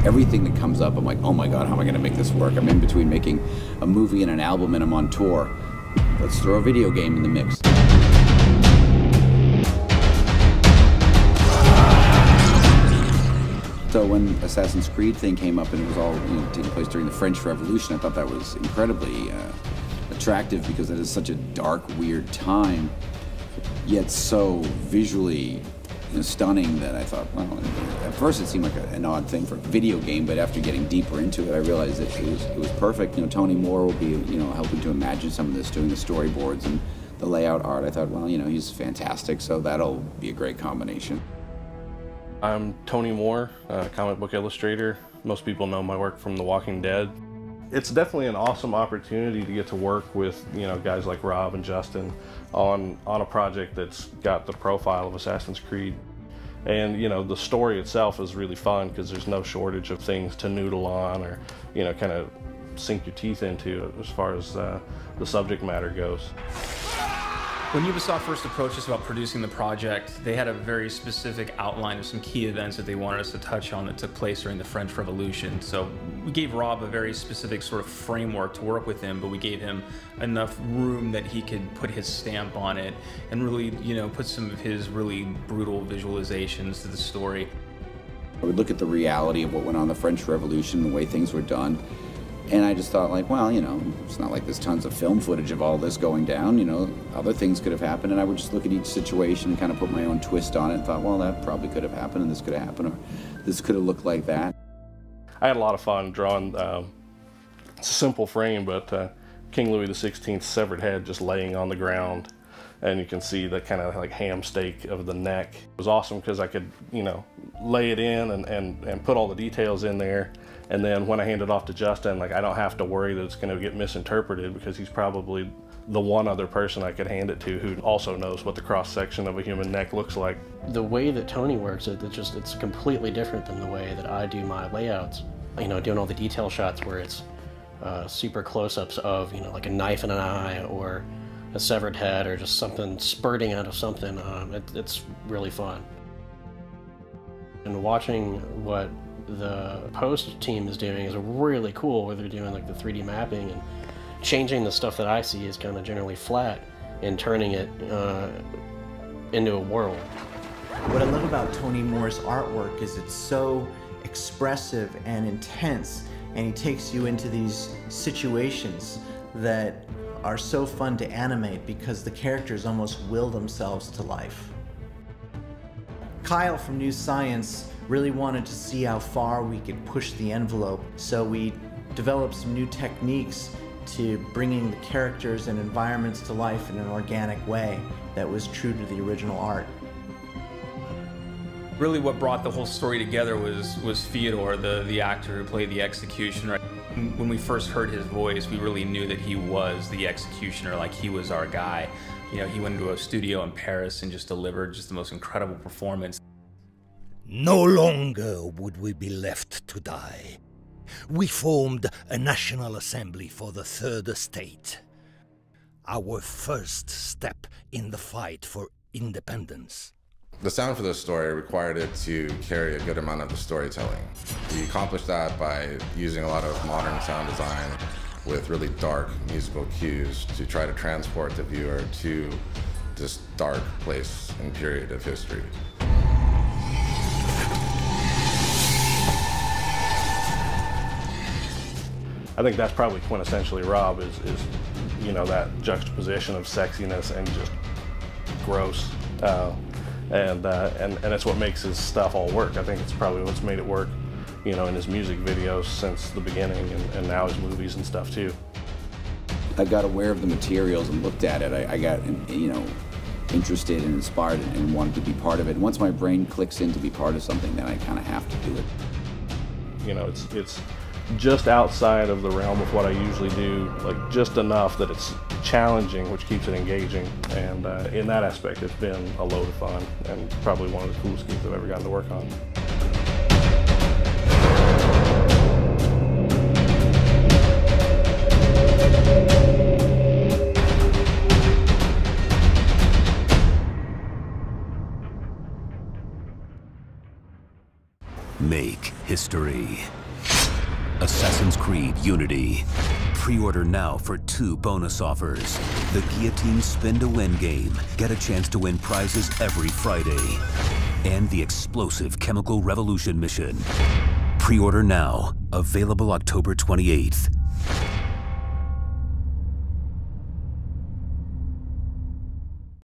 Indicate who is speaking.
Speaker 1: everything that comes up, I'm like, oh my God, how am I going to make this work? I'm in between making a movie and an album, and I'm on tour. Let's throw a video game in the mix. So when Assassin's Creed thing came up and it was all taking place during the French Revolution, I thought that was incredibly attractive because it is such a dark, weird time, yet so visually stunning that I thought, well, at first it seemed like an odd thing for a video game, but after getting deeper into it, I realized that it was perfect. Tony Moore will be, helping to imagine some of this, doing the storyboards and the layout art. I thought, well, he's fantastic, so that'll be a great combination.
Speaker 2: I'm Tony Moore, comic book illustrator. Most people know my work from The Walking Dead. It's definitely an awesome opportunity to get to work with, guys like Rob and Justin on a project that's got the profile of Assassin's Creed. And, the story itself is really fun because there's no shortage of things to noodle on or, kind of sink your teeth into as far as the subject matter goes.
Speaker 3: When Ubisoft first approached us about producing the project, they had a very specific outline of some key events that they wanted us to touch on that took place during the French Revolution. So we gave Rob a very specific sort of framework to work with him, but we gave him enough room that he could put his stamp on it and really, put some of his really brutal visualizations to the story.
Speaker 1: I would look at the reality of what went on in the French Revolution, the way things were done, and I just thought, like, well, it's not like there's tons of film footage of all this going down, other things could have happened, and I would just look at each situation and kind of put my own twist on it and thought, well, that probably could have happened, and this could have happened, or this could have looked like that.
Speaker 2: I had a lot of fun drawing, it's a simple frame, but King Louis XVI's severed head just laying on the ground, and you can see the kind of like ham steak of the neck. It was awesome because I could, lay it in and put all the details in there. And then when I hand it off to Justin, like, I don't have to worry that it's going to get misinterpreted because he's probably the one other person I could hand it to who also knows what the cross-section of a human neck looks like.
Speaker 4: The way that Tony works, it's completely different than the way that I do my layouts. Doing all the detail shots where it's super close-ups of, like a knife in an eye or a severed head or just something spurting out of something. It's really fun. And watching what the post team is doing is really cool, where they're doing like the 3D mapping and changing the stuff that I see is kind of generally flat and turning it into a world.
Speaker 5: What I love about Tony Moore's artwork is it's so expressive and intense, and he takes you into these situations that are so fun to animate because the characters almost will themselves to life. Kyle from New Science really wanted to see how far we could push the envelope, so we developed some new techniques to bringing the characters and environments to life in an organic way that was true to the original art.
Speaker 3: Really what brought the whole story together was Fyodor, the actor who played the executioner. When we first heard his voice, we really knew that he was the executioner, like he was our guy. He went into a studio in Paris and just delivered just the most incredible performance.
Speaker 6: No longer would we be left to die. We formed a National Assembly for the Third Estate. Our first step in the fight for independence.
Speaker 7: The sound for this story required it to carry a good amount of the storytelling. We accomplished that by using a lot of modern sound design with really dark musical cues to try to transport the viewer to this dark place and period of history.
Speaker 2: I think that's probably quintessentially Rob is that juxtaposition of sexiness and just gross. And it's what makes his stuff all work. I think it's probably what's made it work, in his music videos since the beginning, and now his movies and stuff too.
Speaker 1: I got aware of the materials and looked at it. I got, interested and inspired and wanted to be part of it. And once my brain clicks in to be part of something, then I kind of have to do it.
Speaker 2: It's just outside of the realm of what I usually do, like just enough that it's challenging, which keeps it engaging. And in that aspect, it's been a load of fun and probably one of the coolest games I've ever gotten to work on.
Speaker 8: Make history. Assassin's Creed Unity. Pre-order now for 2 bonus offers. The Guillotine Spin to Win game. Get a chance to win prizes every Friday. And the explosive Chemical Revolution mission. Pre-order now. Available October 28th.